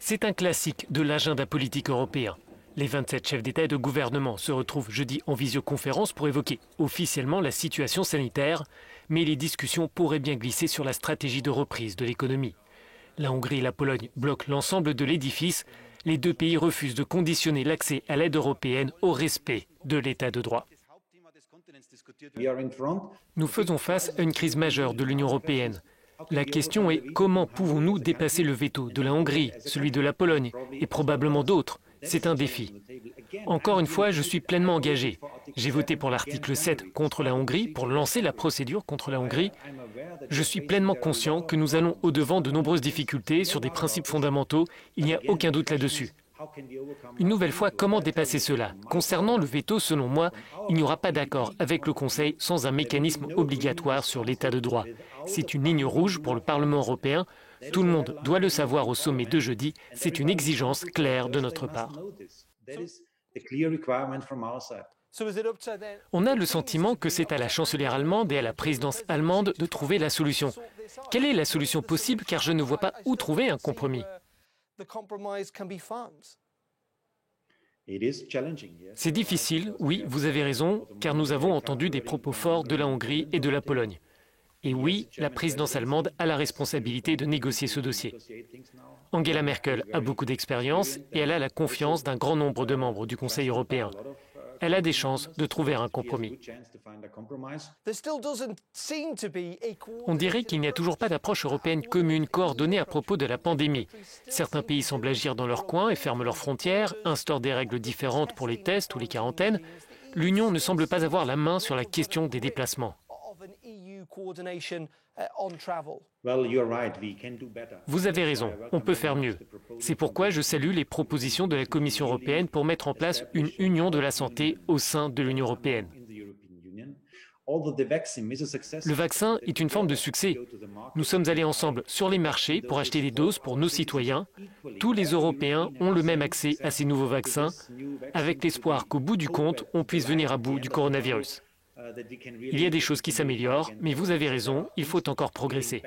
C'est un classique de l'agenda politique européen. Les 27 chefs d'État et de gouvernement se retrouvent jeudi en visioconférence pour évoquer officiellement la situation sanitaire, mais les discussions pourraient bien glisser sur la stratégie de reprise de l'économie. La Hongrie et la Pologne bloquent l'ensemble de l'édifice. Les deux pays refusent de conditionner l'accès à l'aide européenne au respect de l'état de droit. Nous faisons face à une crise majeure de l'Union européenne. La question est comment pouvons-nous dépasser le veto de la Hongrie, celui de la Pologne et probablement d'autres. C'est un défi. Encore une fois, je suis pleinement engagé. J'ai voté pour l'article 7 contre la Hongrie, pour lancer la procédure contre la Hongrie. Je suis pleinement conscient que nous allons au-devant de nombreuses difficultés sur des principes fondamentaux. Il n'y a aucun doute là-dessus. Une nouvelle fois, comment dépasser cela? Concernant le veto, selon moi, il n'y aura pas d'accord avec le Conseil sans un mécanisme obligatoire sur l'état de droit. C'est une ligne rouge pour le Parlement européen. Tout le monde doit le savoir au sommet de jeudi. C'est une exigence claire de notre part. On a le sentiment que c'est à la chancelière allemande et à la présidence allemande de trouver la solution. Quelle est la solution possible? Car je ne vois pas où trouver un compromis. C'est difficile, oui, vous avez raison, car nous avons entendu des propos forts de la Hongrie et de la Pologne. Et oui, la présidence allemande a la responsabilité de négocier ce dossier. Angela Merkel a beaucoup d'expérience et elle a la confiance d'un grand nombre de membres du Conseil européen. Elle a des chances de trouver un compromis. On dirait qu'il n'y a toujours pas d'approche européenne commune, coordonnée à propos de la pandémie. Certains pays semblent agir dans leur coin et ferment leurs frontières, instaurent des règles différentes pour les tests ou les quarantaines. L'Union ne semble pas avoir la main sur la question des déplacements. Vous avez raison, on peut faire mieux. C'est pourquoi je salue les propositions de la Commission européenne pour mettre en place une union de la santé au sein de l'Union européenne. Le vaccin est une forme de succès. Nous sommes allés ensemble sur les marchés pour acheter des doses pour nos citoyens. Tous les Européens ont le même accès à ces nouveaux vaccins, avec l'espoir qu'au bout du compte, on puisse venir à bout du coronavirus. Il y a des choses qui s'améliorent, mais vous avez raison, il faut encore progresser.